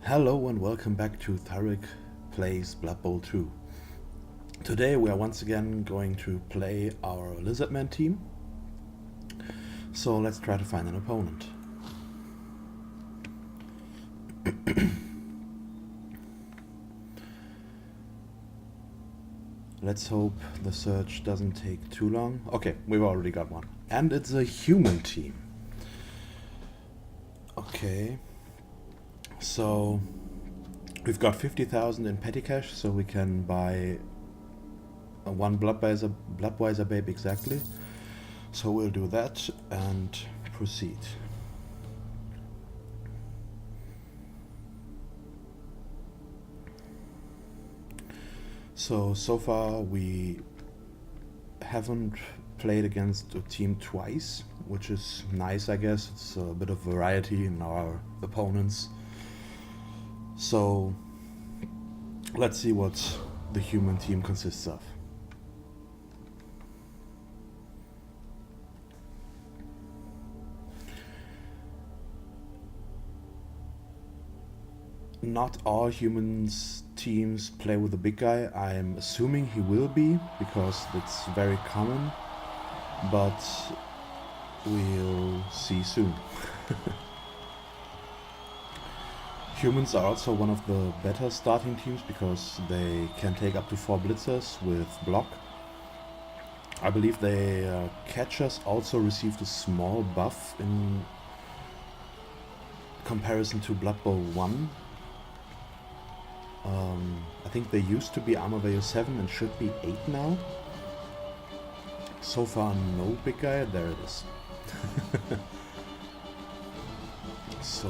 Hello and welcome back to Thalric Plays Blood Bowl 2. Today we are once again going to play our Lizardmen team. So let's try to find an opponent. Let's hope the search doesn't take too long. Okay, we've already got one. And it's a human team. Okay. So we've got 50,000 in petty cash, so we can buy one Bloodweiser babe exactly. So we'll do that and proceed. So far we haven't played against a team twice, which is nice, I guess. It's a bit of variety in our opponents. So let's see what the human team consists of. Not all humans teams play with the big guy. I'm assuming he will be, because it's very common, but we'll see soon. Humans are also one of the better starting teams because they can take up to 4 blitzers with block. I believe the catchers also received a small buff in comparison to Blood Bowl 1. I think they used to be armor value 7 and should be 8 now. So far no big guy, there it is. So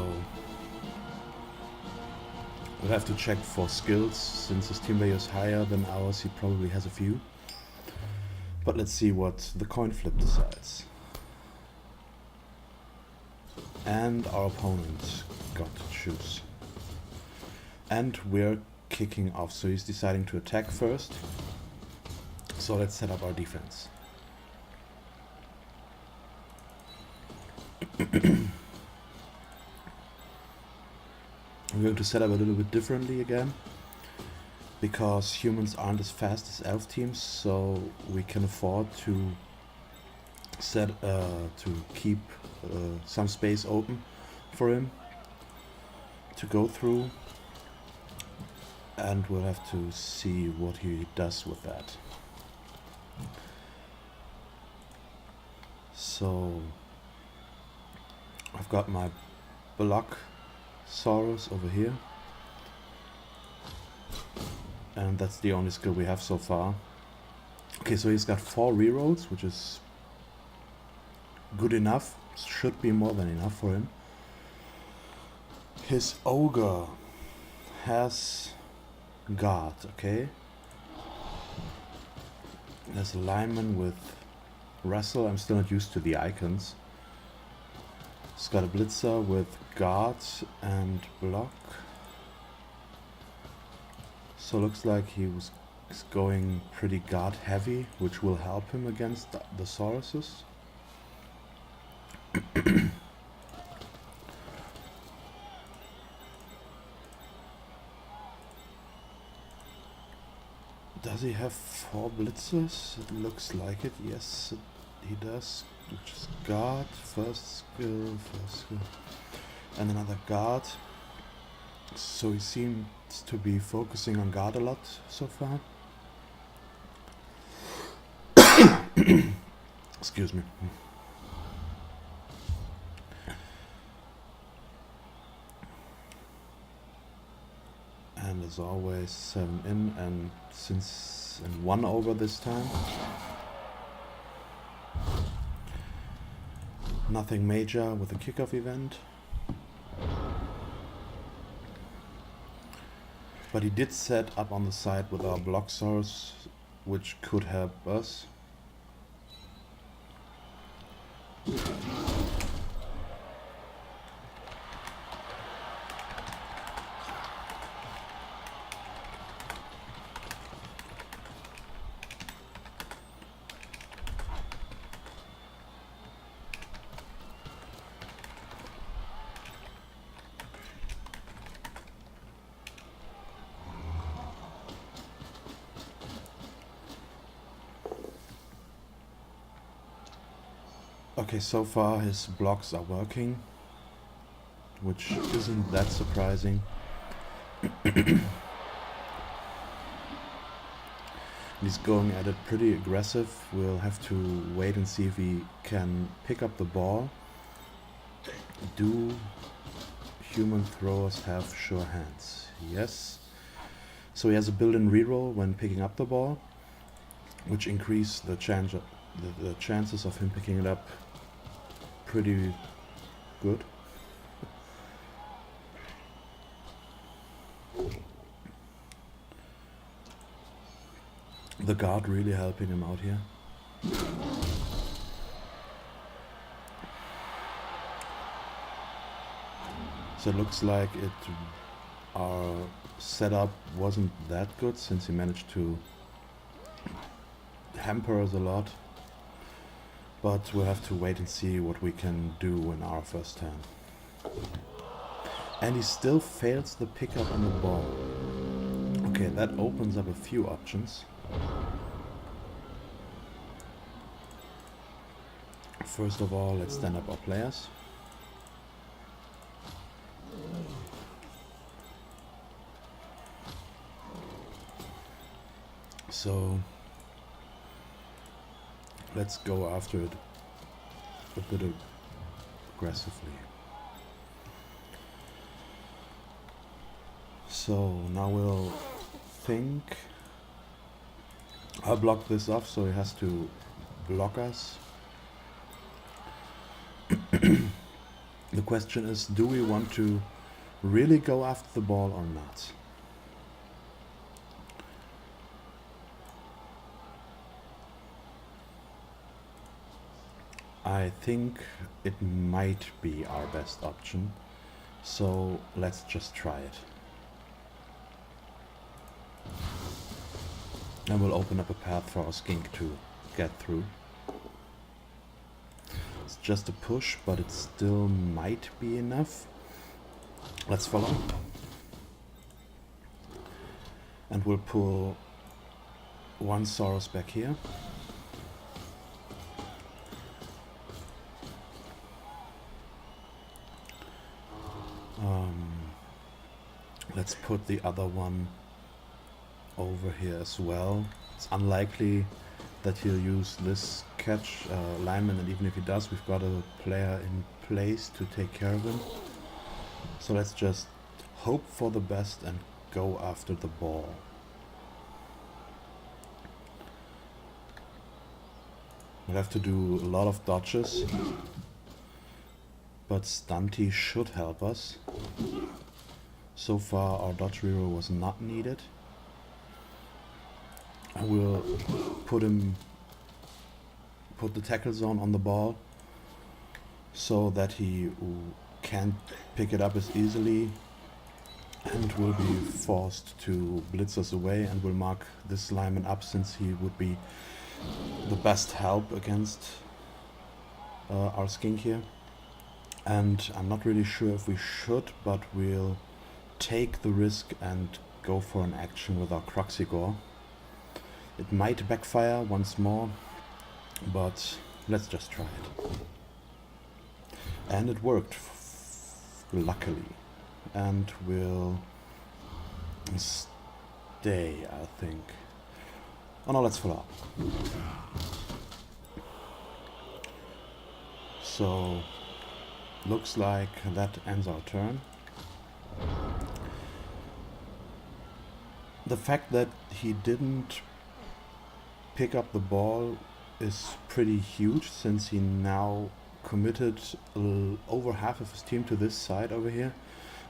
we'll have to check for skills. Since his team value is higher than ours, he probably has a few. But let's see what the coin flip decides. And our opponent got to choose. And we're kicking off, so he's deciding to attack first. So let's set up our defense. I'm going to set up a little bit differently again, because humans aren't as fast as elf teams, so we can afford to keep some space open for him to go through, and we'll have to see what he does with that. So I've got my block Saurus over here, and that's the only skill we have so far. Okay, so he's got 4 rerolls, which is good enough. Should be more than enough for him. His ogre has guard, okay. There's a lineman with wrestle. I'm still not used to the icons. He's got a blitzer with guard and block. So looks like he's going pretty guard heavy, which will help him against the Sauruses. Does he have 4 blitzers? It looks like it. Yes, he does. Which is guard, first skill, and another guard. So he seems to be focusing on guard a lot so far. Excuse me. And as always, 7 in, and 1 over this time. Nothing major with the kickoff event. But he did set up on the side with our block source, which could help us. Okay, so far his blocks are working, which isn't that surprising. He's going at it pretty aggressive. We'll have to wait and see if he can pick up the ball. Do human throwers have sure hands? Yes. So he has a built-in reroll when picking up the ball, which increase the chances of him picking it up pretty good. The guard really helping him out here. So it looks like our setup wasn't that good, since he managed to hamper us a lot. But we'll have to wait and see what we can do in our first turn. And he still fails the pickup on the ball. Okay, that opens up a few options. First of all, let's stand up our players. So let's go after it a bit aggressively. So now we'll think. I'll block this off, so he has to block us. The question is, do we want to really go after the ball or not? I think it might be our best option, so let's just try it. And we'll open up a path for our skink to get through. It's just a push, but it still might be enough. Let's follow. And we'll pull one Saurus back here. Let's put the other one over here as well. It's unlikely that he'll use this catch lineman, and even if he does, we've got a player in place to take care of him. So let's just hope for the best and go after the ball. We'll have to do a lot of dodges, but Stunty should help us. So far our dodge reroll was not needed. I will put the tackle zone on the ball so that he can't pick it up as easily, and will be forced to blitz us away, and will mark this lineman up since he would be the best help against our skink here. And I'm not really sure if we should, but we'll take the risk and go for an action with our Croxigore. It might backfire once more, but let's just try it. And it worked, luckily. And we'll stay, I think. Oh no, let's follow up. So, looks like that ends our turn. The fact that he didn't pick up the ball is pretty huge, since he now committed over half of his team to this side over here,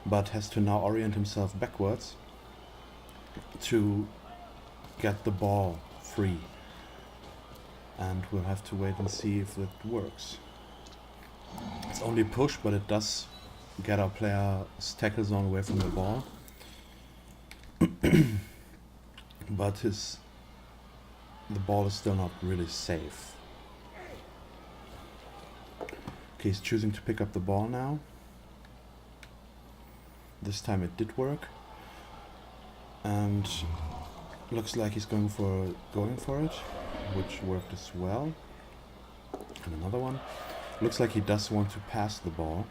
but has to now orient himself backwards to get the ball free. And we'll have to wait and see if it works. It's only push, but it does get our player's tackle zone away from the ball. But the ball is still not really safe. Okay, he's choosing to pick up the ball now. This time it did work. And looks like he's going for it, which worked as well. And another one. Looks like he does want to pass the ball.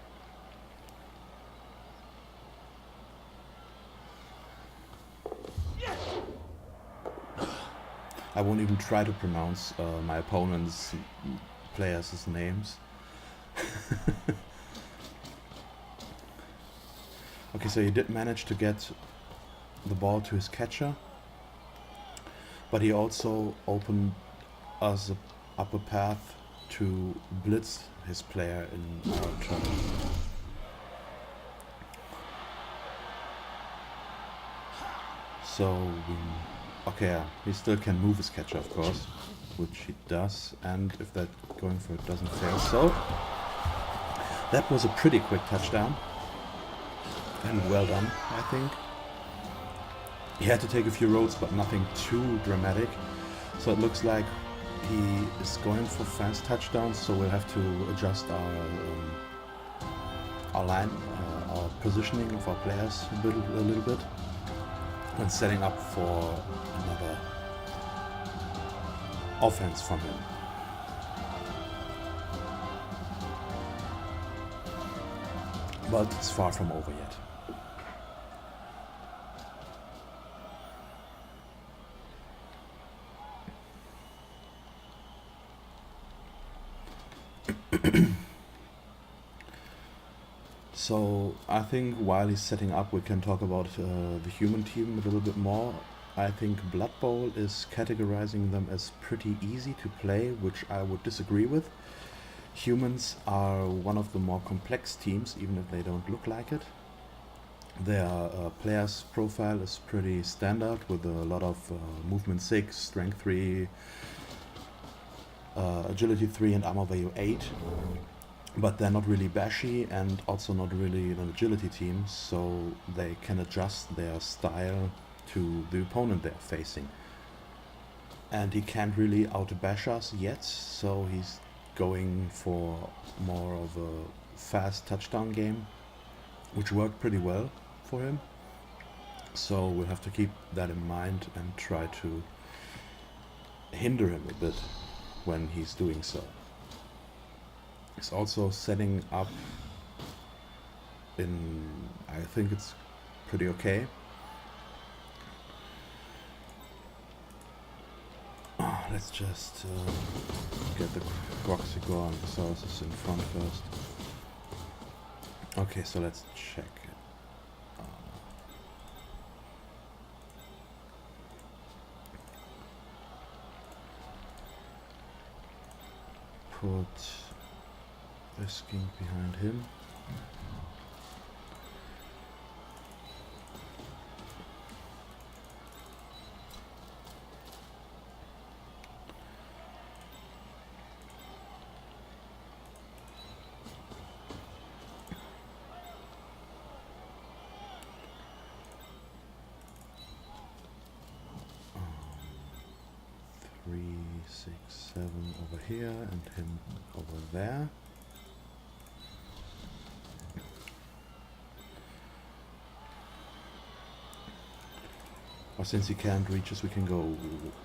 I won't even try to pronounce my opponent's players' names. Okay, so he did manage to get the ball to his catcher, but he also opened us up a path to blitz his player in our turn. So, okay, he still can move his catcher, of course, which he does, and if that going for it doesn't fail. So, that was a pretty quick touchdown, and well done, I think. He had to take a few roads, but nothing too dramatic. So it looks like he is going for fast touchdowns, so we'll have to adjust our line, our positioning of our players a little bit, and setting up for another offense from him. But it's far from over yet. So I think while he's setting up, we can talk about the human team a little bit more. I think Blood Bowl is categorizing them as pretty easy to play, which I would disagree with. Humans are one of the more complex teams, even if they don't look like it. Their player's profile is pretty standard, with a lot of movement 6, strength 3, agility 3 and armor value 8. But they're not really bashy and also not really an agility team, so they can adjust their style to the opponent they're facing. And he can't really out-bash us yet, so he's going for more of a fast touchdown game, which worked pretty well for him. So we'll have to keep that in mind and try to hinder him a bit when he's doing so. He's also setting up in, I think it's pretty okay. Let's just get the Groxigor and resources in front first. Okay, so let's check it. Put the skink behind him. Three, 6, 7 over here and him over there. Or since he can't reach us, we can go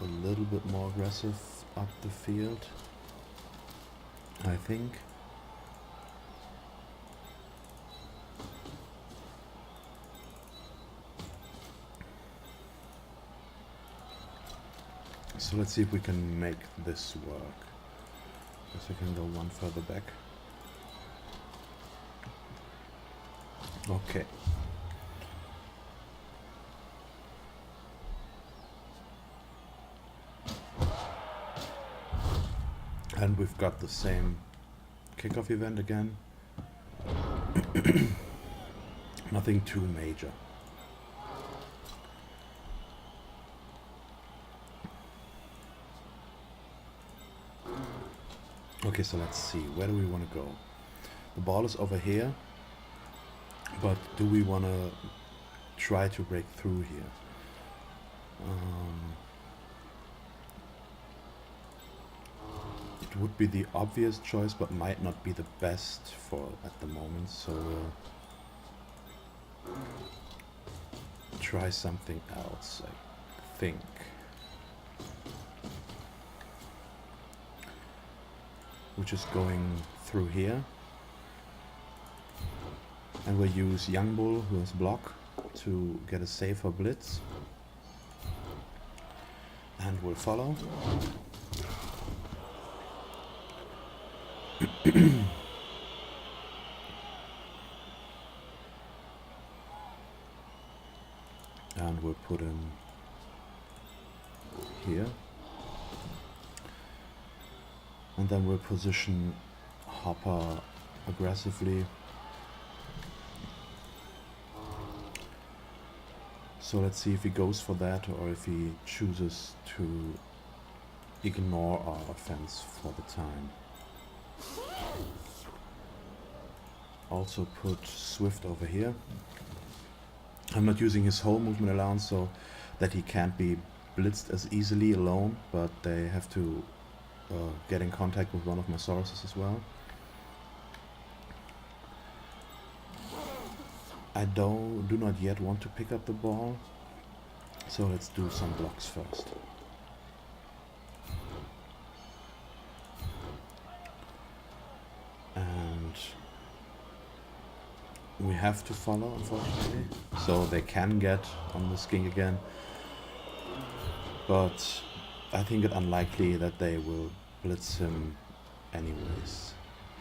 a little bit more aggressive up the field, I think. So let's see if we can make this work. Guess we can go one further back. Okay. And we've got the same kickoff event again. Nothing too major. Okay, so let's see. Where do we want to go? The ball is over here. But do we want to try to break through here? It would be the obvious choice, but might not be the best for at the moment, so try something else, I think. which is going through here. And we'll use Young Bull, who has block, to get a safer blitz. And we'll follow. And we'll put him here. And then we'll position Hopper aggressively. So let's see if he goes for that or if he chooses to ignore our offense for the time. Also put Swift over here. I'm not using his whole movement allowance so that he can't be blitzed as easily alone, but they have to get in contact with one of my sources as well. I do not yet want to pick up the ball, so let's do some blocks first. And we have to follow, unfortunately, so they can get on the skink again, but I think it unlikely that they will blitz him anyways.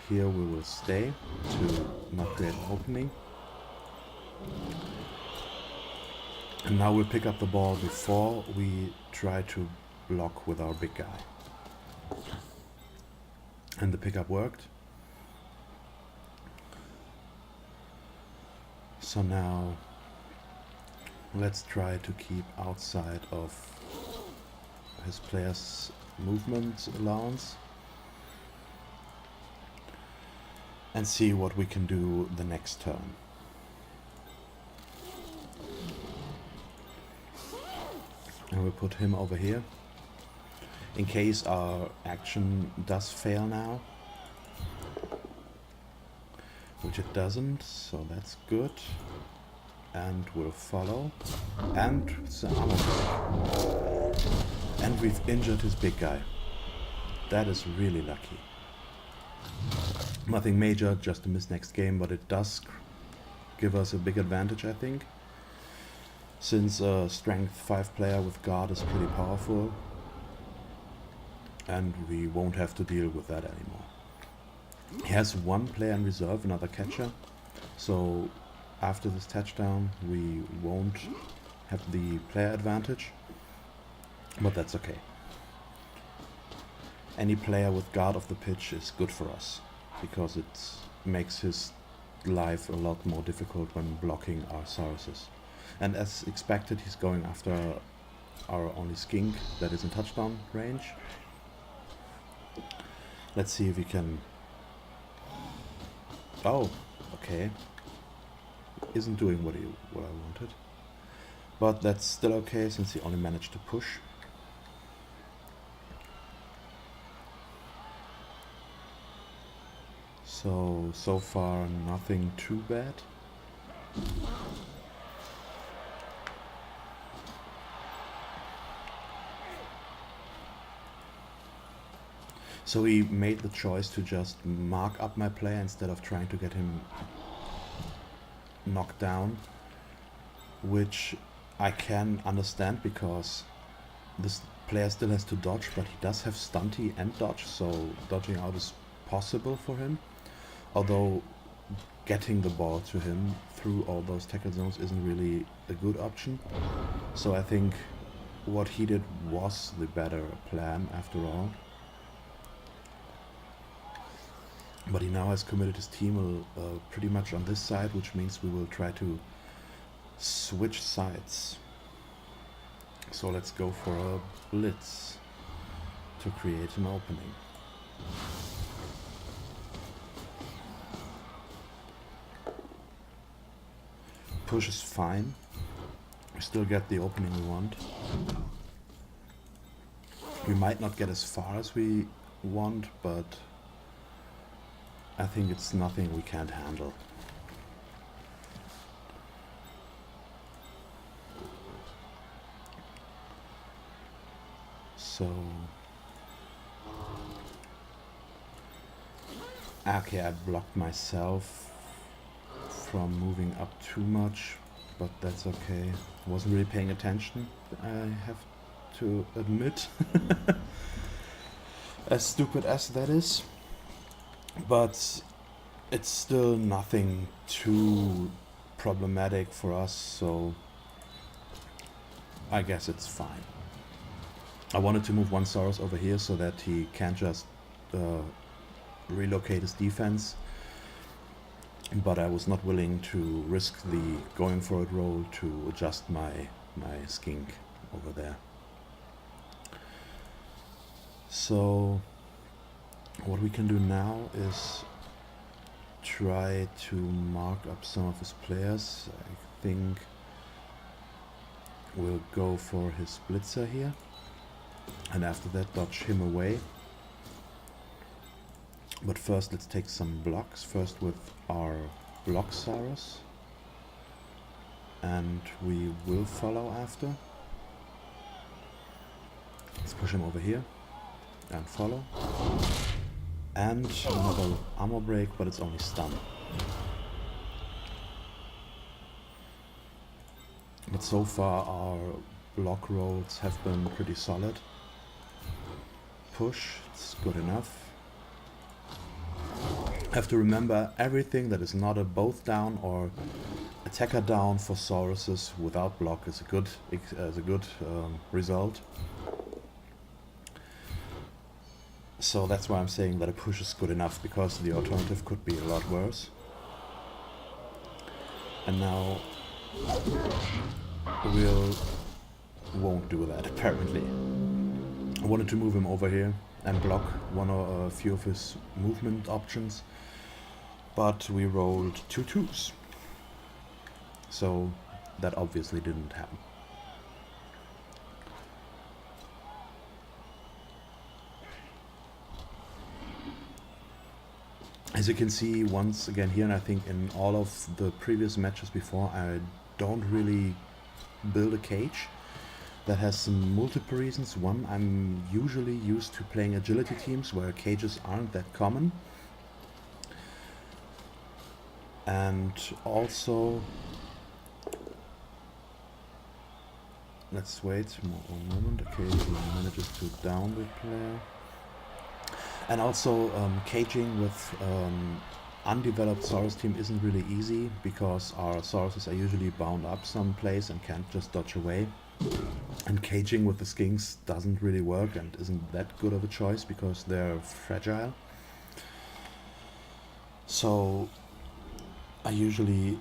Here we will stay to not create an opening. And now we'll pick up the ball before we try to block with our big guy. And the pickup worked. So now let's try to keep outside of his player's movement allowance and see what we can do the next turn. And we'll put him over here in case our action does fail now, which it doesn't, so that's good. And we'll follow, and it's an armor break. And we've injured his big guy. That is really lucky. Nothing major, just a miss next game, but it does give us a big advantage, I think. Since a strength 5 player with guard is pretty powerful. And we won't have to deal with that anymore. He has one player in reserve, another catcher. So after this touchdown we won't have the player advantage. But that's okay. Any player with guard of the pitch is good for us, because it makes his life a lot more difficult when blocking our Sauruses. And as expected, he's going after our only skink that is in touchdown range. Let's see if we can... Oh, okay. Isn't doing what I wanted. But that's still okay, since he only managed to push. So far nothing too bad. So he made the choice to just mark up my player instead of trying to get him knocked down, which I can understand because this player still has to dodge, but he does have stunty and dodge, so dodging out is possible for him. Although getting the ball to him through all those tackle zones isn't really a good option. So I think what he did was the better plan after all. But he now has committed his team pretty much on this side, which means we will try to switch sides. So let's go for a blitz to create an opening. Push is fine. We still get the opening we want. We might not get as far as we want, but I think it's nothing we can't handle. So Okay, I blocked myself from moving up too much, but that's okay. Wasn't really paying attention, I have to admit. As stupid as that is. But it's still nothing too problematic for us, so I guess it's fine. I wanted to move one Saurus over here so that he can't just relocate his defense, but I was not willing to risk the going for it roll to adjust my skink over there. So what we can do now is try to mark up some of his players. I think we'll go for his blitzer here, and after that dodge him away. But first let's take some blocks, first with our block Saurus, and we will follow after. Let's push him over here and follow. And another armor break, but it's only stun. But so far our block rolls have been pretty solid. Push, it's good enough. Have to remember, everything that is not a both down or attacker down for Sauruses without block is a good result. So that's why I'm saying that a push is good enough, because the alternative could be a lot worse. And now won't do that, apparently. I wanted to move him over here and block one or a few of his movement options, but we rolled 2 2s. So that obviously didn't happen. As you can see once again here, and I think in all of the previous matches before, I don't really build a cage. That has some multiple reasons. One, I'm usually used to playing agility teams where cages aren't that common. And also, let's wait one moment. Okay, he manages to down the player. And also, caging with undeveloped Saurus team isn't really easy, because our Sauruses are usually bound up someplace and can't just dodge away. And caging with the skinks doesn't really work and isn't that good of a choice because they're fragile. So I usually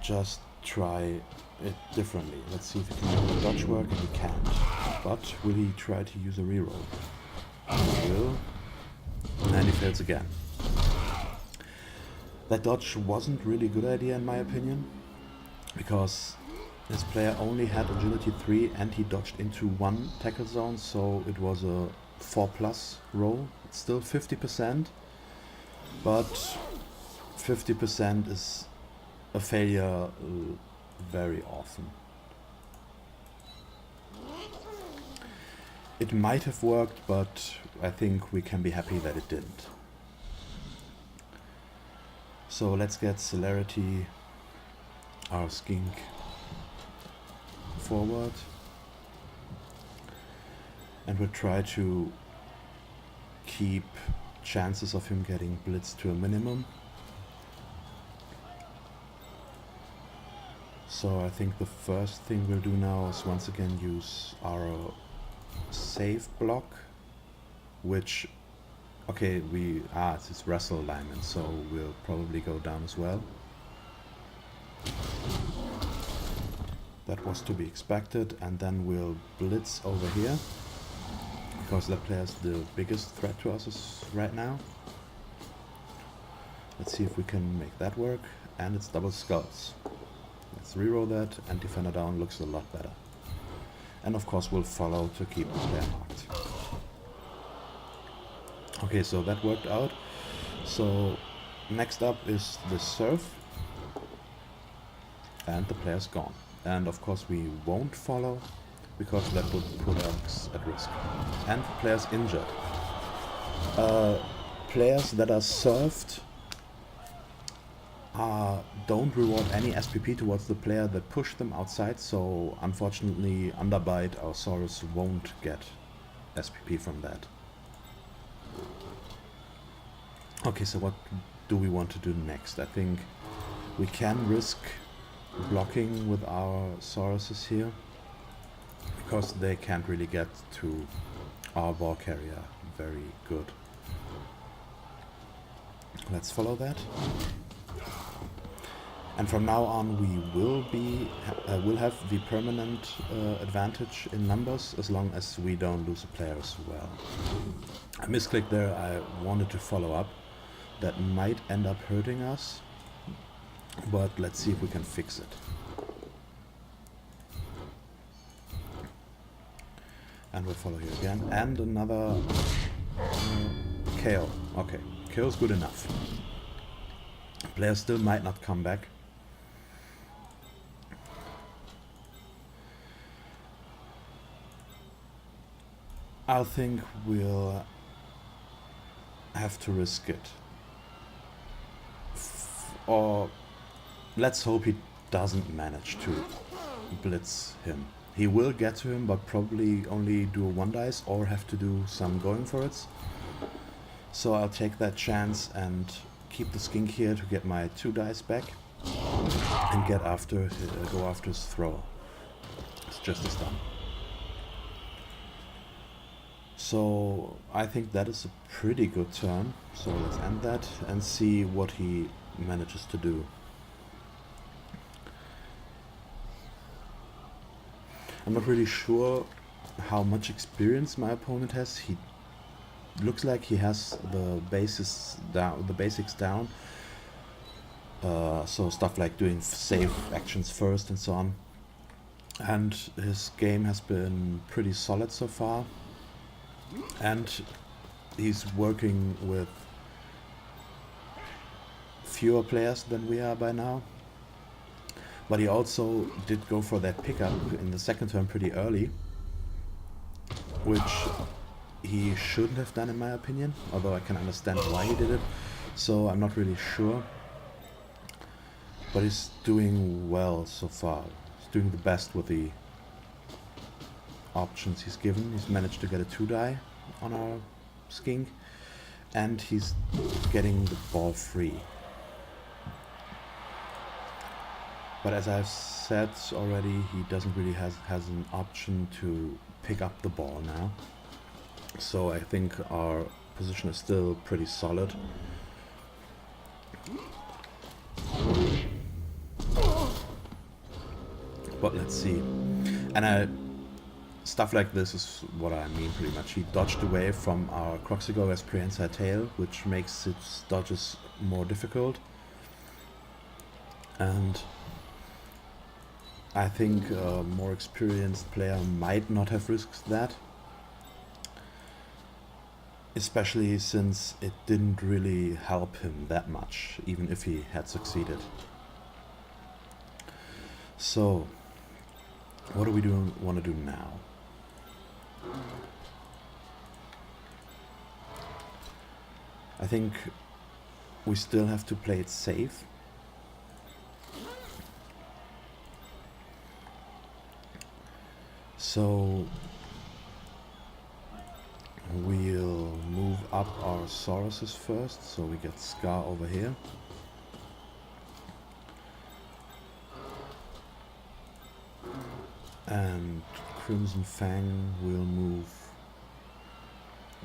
just try it differently. Let's see if he can make the dodge work, and he can't. But will he try to use a reroll? He will. And he fails again. That dodge wasn't really a good idea in my opinion, because this player only had agility 3 and he dodged into 1 tackle zone, so it was a 4+ roll. It's still 50%, but 50% is a failure very often. It might have worked, but I think we can be happy that it didn't. So let's get Celerity, our skink, forward, and we'll try to keep chances of him getting blitzed to a minimum. So I think the first thing we'll do now is once again use our save block, which, okay, it's wrestle alignment, so we'll probably go down as well. That was to be expected, and then we'll blitz over here, because that player's the biggest threat to us right now. Let's see if we can make that work, and it's double skulls. Let's reroll that, and defender down looks a lot better. And of course we'll follow to keep the player marked. Okay, so that worked out. So next up is the surf, and the player's gone. And of course we won't follow, because that would put us at risk. And the player's injured. players that are served don't reward any SPP towards the player that pushed them outside, so unfortunately Underbite our Saurus won't get SPP from that. Okay, so what do we want to do next? I think we can risk blocking with our Sauruses here, because they can't really get to our ball carrier very good. Let's follow that. And from now on we will have the permanent advantage in numbers, as long as we don't lose a player as well. I misclicked there, I wanted to follow up. That might end up hurting us, but let's see if we can fix it. And we'll follow here again. And another KO. Okay, KO is good enough. Player still might not come back. I think we'll have to risk it. Or let's hope he doesn't manage to blitz him. He will get to him, but probably only do a 1 dice or have to do some going for it. So I'll take that chance and keep the skink here to get my 2 dice back and go after his throw. It's just as done. So I think that is a pretty good turn. So let's end that and see what he manages to do. I'm not really sure how much experience my opponent has. He looks like he has the basics down. So stuff like doing save actions first and so on. And his game has been pretty solid so far. And he's working with fewer players than we are by now. But he also did go for that pickup in the second turn pretty early, which he shouldn't have done in my opinion, although I can understand why he did it, so I'm not really sure. But he's doing well so far. He's doing the best with the options he's given. He's managed to get a 2 die on our skink, and he's getting the ball free. But as I've said already, he doesn't really has an option to pick up the ball now. So I think our position is still pretty solid. But let's see. And stuff like this is what I mean pretty much. He dodged away from our Croxigore's prehensile tail, which makes its dodges more difficult. And I think a more experienced player might not have risked that. Especially since it didn't really help him that much, even if he had succeeded. So, what do we want to do now? I think we still have to play it safe. So we'll move up our Sauruses first, so we get Scar over here. And Crimson Fang will move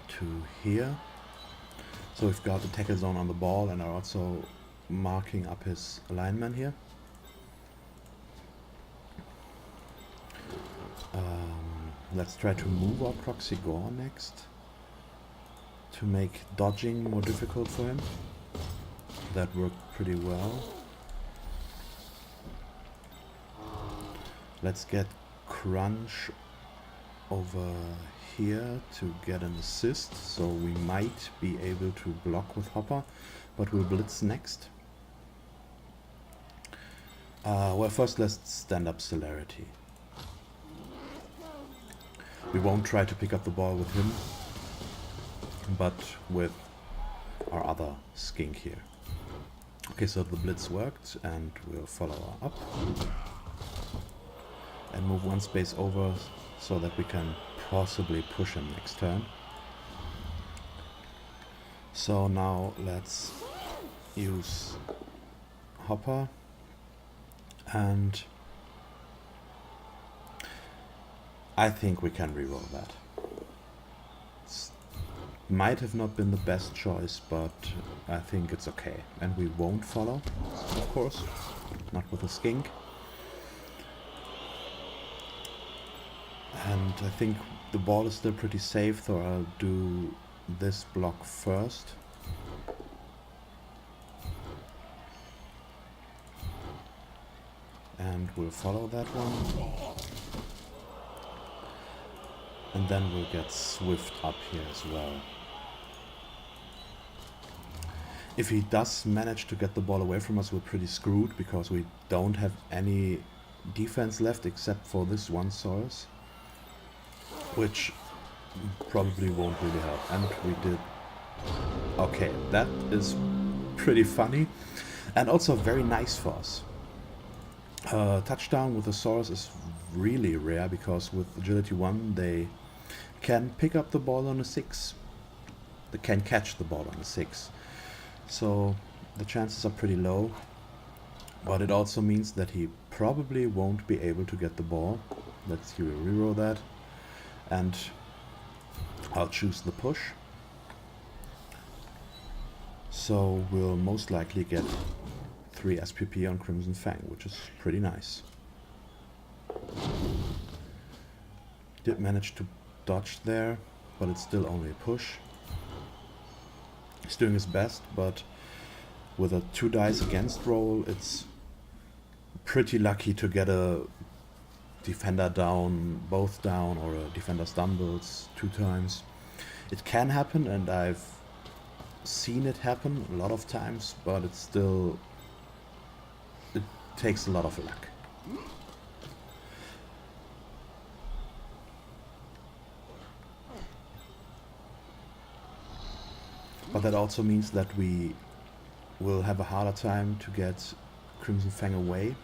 to here. So we've got the tackle zone on the ball and are also marking up his alignment here. Let's try to move our Croxigore next to make dodging more difficult for him. That worked pretty well. Let's get Crunch over here to get an assist, so we might be able to block with Hopper, but we'll blitz next. Well, first let's stand up Celerity. We won't try to pick up the ball with him, but with our other skink here. Okay, so the blitz worked, and we'll follow up and move one space over so that we can possibly push him next turn. So now let's use Hopper, and I think we can reroll that. Might have not been the best choice, but I think it's okay. And we won't follow, of course, not with a skink. And I think the ball is still pretty safe, so I'll do this block first. And we'll follow that one. And then we'll get Swift up here as well. If he does manage to get the ball away from us, we're pretty screwed, because we don't have any defense left except for this one source, which probably won't really help. And we did. Okay, that is pretty funny and also very nice for us. Touchdown with the source is really rare, because with agility 1 they can pick up the ball on a 6. They can catch the ball on a 6. So the chances are pretty low, but it also means that he probably won't be able to get the ball. Let's reroll that, and I'll choose the push. So we'll most likely get 3 SPP on Crimson Fang, which is pretty nice. Did manage to dodge there, but it's still only a push. He's doing his best, but with a 2 dice against roll, it's pretty lucky to get a defender down, both down, or a defender stumbles 2 times. It can happen, and I've seen it happen a lot of times, but it's still, it takes a lot of luck. But that also means that we will have a harder time to get Crimson Fang away,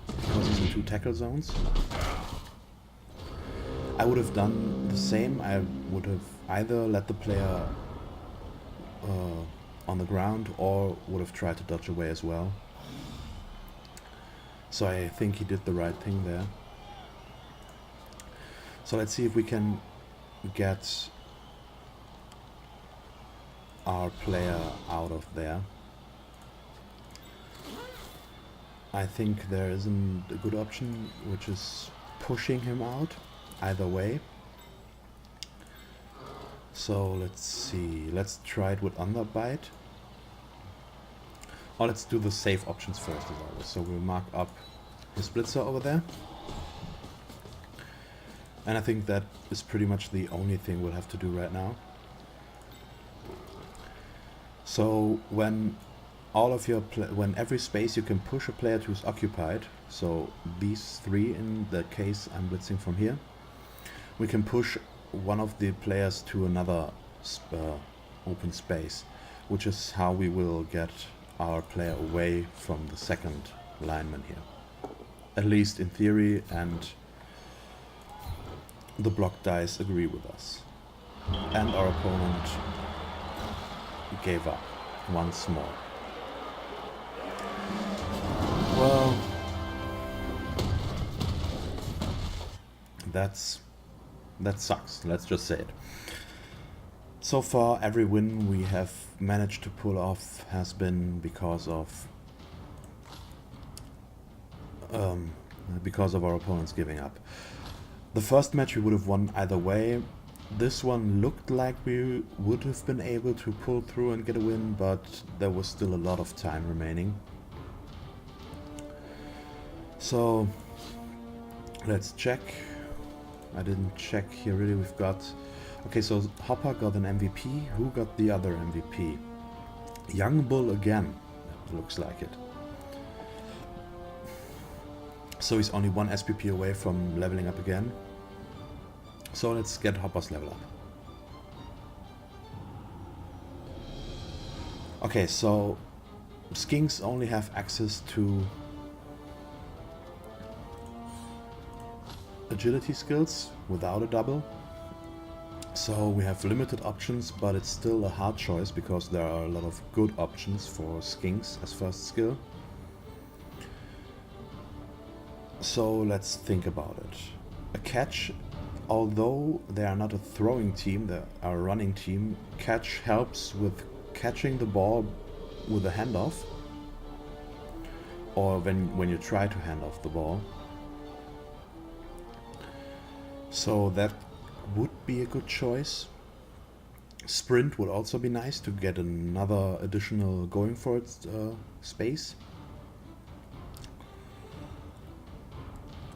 because he's in 2 tackle zones. I would have done the same. I would have either let the player on the ground, or would have tried to dodge away as well. So I think he did the right thing there. So let's see if we can get our player out of there. I think there isn't a good option, which is pushing him out either way. So let's see, let's try it with underbite. Or let's do the safe options first as always. So we'll mark up his blitzer over there. And I think that is pretty much the only thing we'll have to do right now. So when all of your when every space you can push a player to is occupied, so these 3 in the case I'm blitzing from here, we can push one of the players to another open space, which is how we will get our player away from the second lineman here. At least in theory, and the block dice agree with us. And our opponent gave up once more. Well, that sucks, let's just say it. So far, every win we have managed to pull off has been because of our opponents giving up. The first match we would have won either way. This one looked like we would have been able to pull through and get a win, but there was still a lot of time remaining. So let's check. I didn't check here really. We've got... Okay, so Hopper got an MVP. Who got the other MVP? Young Bull again. It looks like it. So he's only 1 SPP away from leveling up again. So let's get Hopper's level up. Okay, so skinks only have access to agility skills without a double. So we have limited options, but it's still a hard choice because there are a lot of good options for skinks as first skill. So let's think about it. A catch, although they are not a throwing team, they are a running team, catch helps with catching the ball with a handoff, or when you try to hand off the ball. So that would be a good choice. Sprint would also be nice to get another additional going for it space.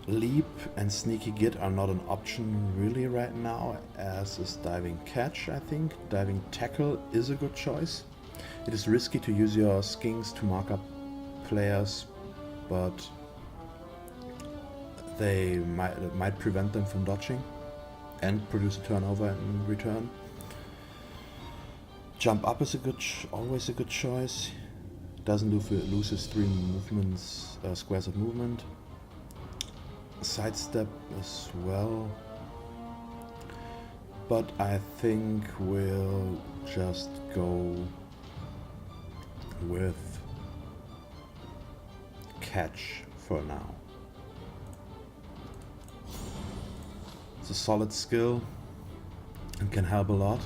Leap and sneaky git are not an option really right now, as is diving catch, I think. Diving tackle is a good choice. It is risky to use your skinks to mark up players, but they might prevent them from dodging and produce a turnover in return. Jump up is always a good choice. Doesn't loses 3 movements, squares of movement. Sidestep as well, but I think we'll just go with catch for now. It's a solid skill and can help a lot.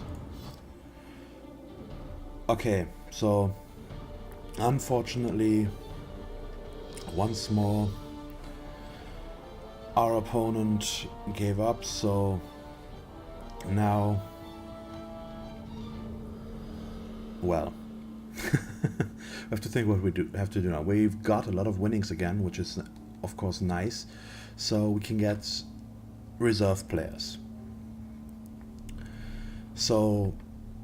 Okay, so unfortunately, once more our opponent gave up, so now, well, we have to think what we have to do now. We've got a lot of winnings again, which is of course nice, so we can get reserve players. So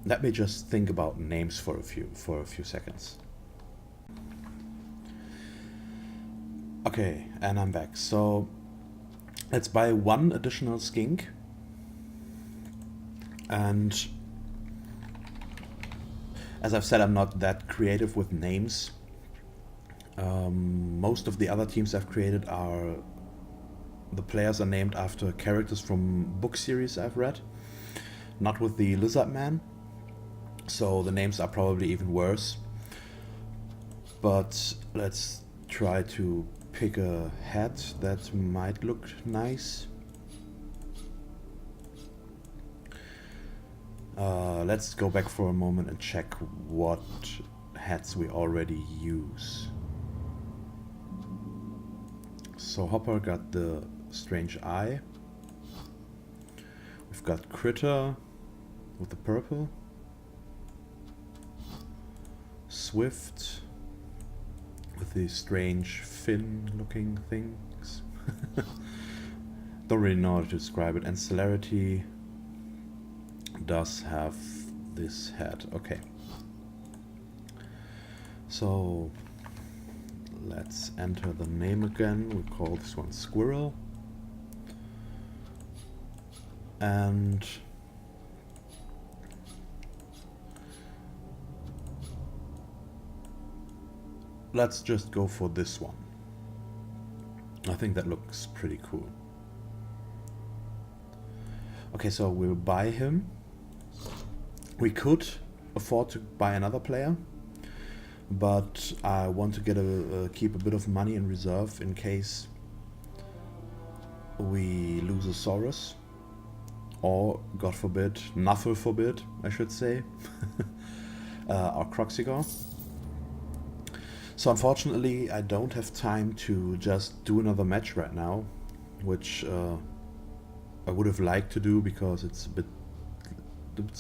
let me just think about names for a few seconds. Okay, and I'm back. So let's buy 1 additional skink, and as I've said, I'm not that creative with names. Most of the other teams I've created the players are named after characters from book series I've read, not with the Lizardmen, so the names are probably even worse. But let's try to pick a hat that might look nice. Let's go back for a moment and check what hats we already use. So Hopper got the strange eye. We've got Critter with the purple. Swift with these strange fin looking things. Don't really know how to describe it. And Celerity does have this hat. Okay. So let's enter the name again. We call this one Squirrel. And let's just go for this one. I think that looks pretty cool. Okay, so we'll buy him. We could afford to buy another player, but I want to get keep a bit of money in reserve in case we lose a Saurus, or God forbid, Nuffle forbid, I should say, our Croxigor. So unfortunately, I don't have time to just do another match right now, which I would have liked to do because it's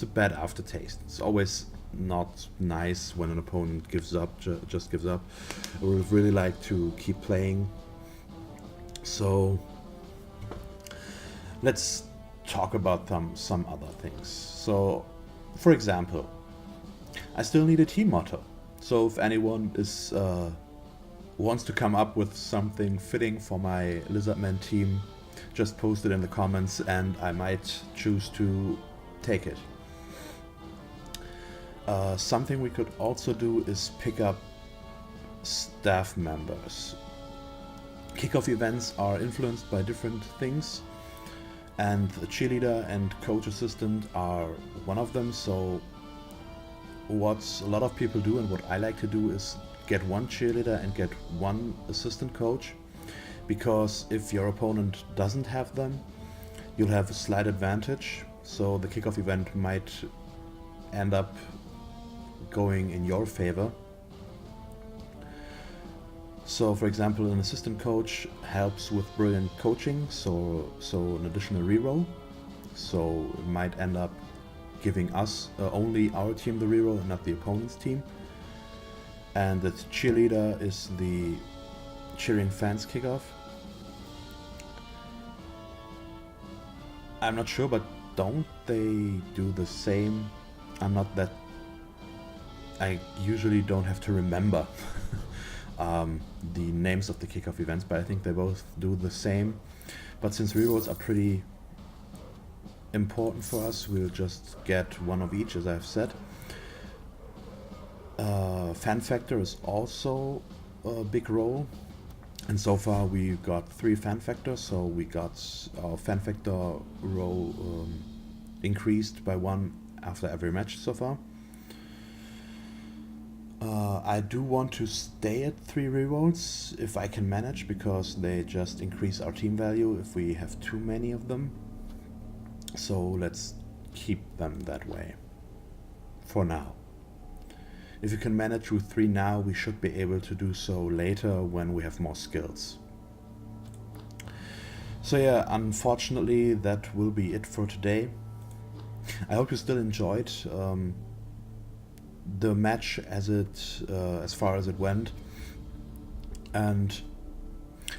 a bad aftertaste. It's always not nice when an opponent gives up, just gives up. I would have really liked to keep playing. So let's talk about some other things. So, for example, I still need a team motto. So if anyone wants to come up with something fitting for my Lizardmen team, just post it in the comments and I might choose to take it. Something we could also do is pick up staff members. Kickoff events are influenced by different things, and the cheerleader and coach assistant are one of them. So what a lot of people do, and what I like to do, is get one cheerleader and get one assistant coach, because if your opponent doesn't have them, you'll have a slight advantage. So the kickoff event might end up going in your favor. So for example, an assistant coach helps with brilliant coaching, so an additional reroll. So it might end up giving us only our team the reroll and not the opponent's team. And the cheerleader is the cheering fans kickoff. I'm not sure, but don't they do the same? I'm not that... I usually don't have to remember the names of the kickoff events, but I think they both do the same. But since rerolls are pretty important for us, we'll just get one of each, as I've said. Fan factor is also a big role, and so far we got 3 fan factors, so we got our fan factor roll increased by 1 after every match so far. I do want to stay at 3 rerolls if I can manage, because they just increase our team value if we have too many of them. So let's keep them that way for now. If you can manage with 3 now, we should be able to do so later when we have more skills. So yeah, unfortunately that will be it for today. I hope you still enjoyed the match as far as it went. And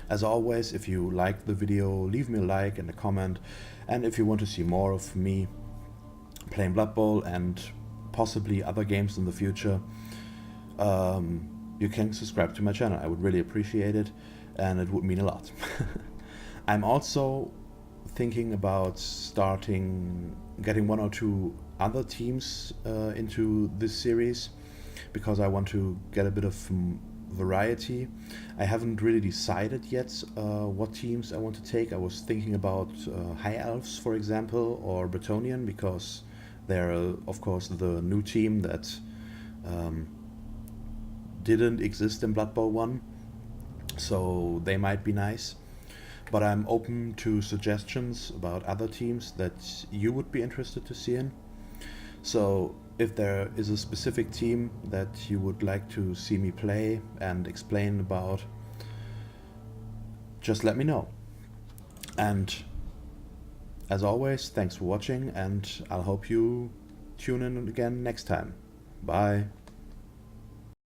as always, if you liked the video, leave me a like and a comment. And if you want to see more of me playing Blood Bowl and possibly other games in the future, you can subscribe to my channel. I would really appreciate it, and it would mean a lot. I'm also thinking about getting 1 or 2 other teams into this series, because I want to get a bit of variety. I haven't really decided yet what teams I want to take. I was thinking about High Elves, for example, or Bretonnian, because they're of course the new team that didn't exist in Blood Bowl 1, so they might be nice. But I'm open to suggestions about other teams that you would be interested to see in. So if there is a specific team that you would like to see me play and explain about, just let me know. And as always, thanks for watching, and I'll hope you tune in again next time. Bye.